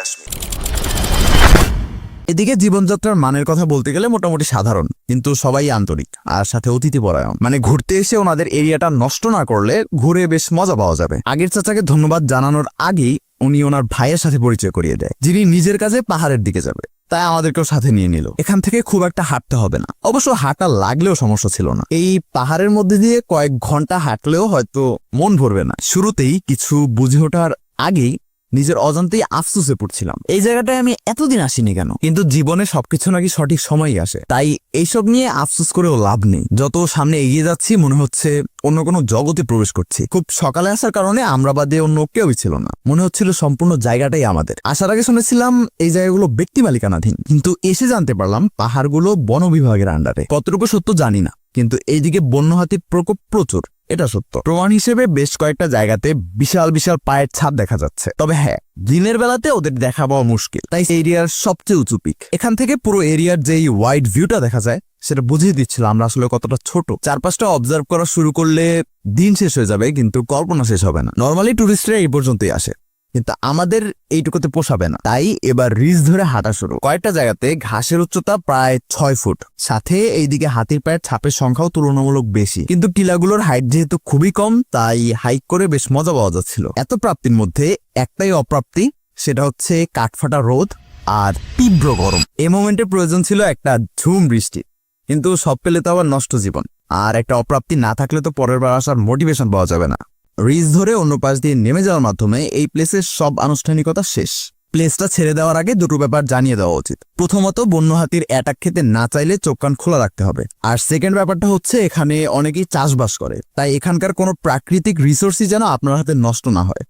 কাশ্মীর। এদিকে জীবনযাত্রার মানের কথা বলতে গেলে মোটামুটি সাধারণ, কিন্তু সবাই আন্তরিক আর সাথে অতিথিপরায়ণ। মানে ঘুরতে এসে ওনাদের এরিয়াটা নষ্ট না করলে ঘুরে বেশ মজা পাওয়া যাবে। আগের চাচাকে ধন্যবাদ জানানোর আগেই উনি ওনার ভাইয়ের সাথে পরিচয় করিয়ে দেয়, যিনি নিজের কাজে পাহাড়ের দিকে যাবে, তাই আমাদেরকেও সাথে নিয়ে নিল। এখান থেকে খুব একটা হাঁটতে হবে না, অবশ্য হাঁটা লাগলেও সমস্যা ছিল না। এই পাহাড়ের মধ্যে দিয়ে কয়েক ঘন্টা হাঁটলেও হয়তো মন ভরবে না। শুরুতেই কিছু বুঝে ওঠার আগেই নিজের অজান্তেই আফসোসে পড়ছিলাম, এই জায়গাটায় আমি এতদিন আসিনি কেন। কিন্তু জীবনে সবকিছু নাকি সঠিক সময়ই আসে, তাই এইসব নিয়ে আফসোস করেও লাভ নেই। যত সামনে এগিয়ে যাচ্ছি মনে হচ্ছে অন্য কোনো জগতে প্রবেশ করছি। খুব সকালে আসার কারণে আমরা বাদে অন্য কেউই ছিল না, মনে হচ্ছিল সম্পূর্ণ জায়গাটাই আমাদের। আসার আগে শুনেছিলাম এই জায়গাগুলো ব্যক্তি মালিকানাধীন, কিন্তু এসে জানতে পারলাম পাহাড়গুলো বন বিভাগের আন্ডারে। কতটুকু সত্য জানি না, কিন্তু এইদিকে বন্য হাতির প্রকোপ প্রচুর, এটা সত্য। প্রমাণ হিসেবে বেশ কয়েকটা জায়গাতে বিশাল বিশাল পায়ের ছাপ দেখা যাচ্ছে। তবে হ্যাঁ, দিনের বেলাতে ওদের দেখা পাওয়া মুশকিল, তাই এরিয়ার সবচেয়ে উঁচু পিক। এখান থেকে পুরো এরিয়ার যেই ওয়াইড ভিউটা দেখা যায় সেটা বুঝিয়ে দিচ্ছিল আমরা আসলে কতটা ছোট। চারপাশটা অবজার্ভ করা শুরু করলে দিন শেষ হয়ে যাবে, কিন্তু কল্পনা শেষ হবে না। নর্মালি টুরিস্টরা এই পর্যন্তই আসে, কিন্তু আমাদের এইটুকুতে পোষাবে না, তাই এবার রিজ ধরে হাঁটা শুরু। কয়েকটা জায়গাতে ঘাসের উচ্চতা প্রায় 6 ফুট, সাথে এইদিকে হাতির পায়ের ছাপের সংখ্যাও তুলনামূলক বেশি। কিন্তু টিলাগুলোর হাইট যেহেতু খুবই কম, তাই হাইক করে বেশ মজা পাওয়া যাচ্ছিল। এত প্রাপ্তির মধ্যে একটাই অপ্রাপ্তি, সেটা হচ্ছে কাঠফাটা রোদ আর তীব্র গরম। এই মোমেন্টে প্রয়োজন ছিল একটা ঝুম বৃষ্টি, কিন্তু সব পেলে তো আবার নষ্ট জীবন। আর একটা অপ্রাপ্তি না থাকলে তো পরের বার আসার মোটিভেশন পাওয়া যাবে না। রিজ ধরে অন্য পাশ দিয়ে নেমে যাওয়ার মাধ্যমে এই প্লেসের সব আনুষ্ঠানিকতা শেষ। প্লেসটা ছেড়ে দেওয়ার আগে দুটো ব্যাপার জানিয়ে দেওয়া উচিত। প্রথমত, বন্য হাতির অ্যাটাক খেতে না চাইলে চোখ কান খোলা রাখতে হবে। আর সেকেন্ড ব্যাপারটা হচ্ছে, এখানে অনেকেই চাষবাস করে, তাই এখানকার কোনো প্রাকৃতিক রিসোর্সই যেন আপনার হাতে নষ্ট না হয়।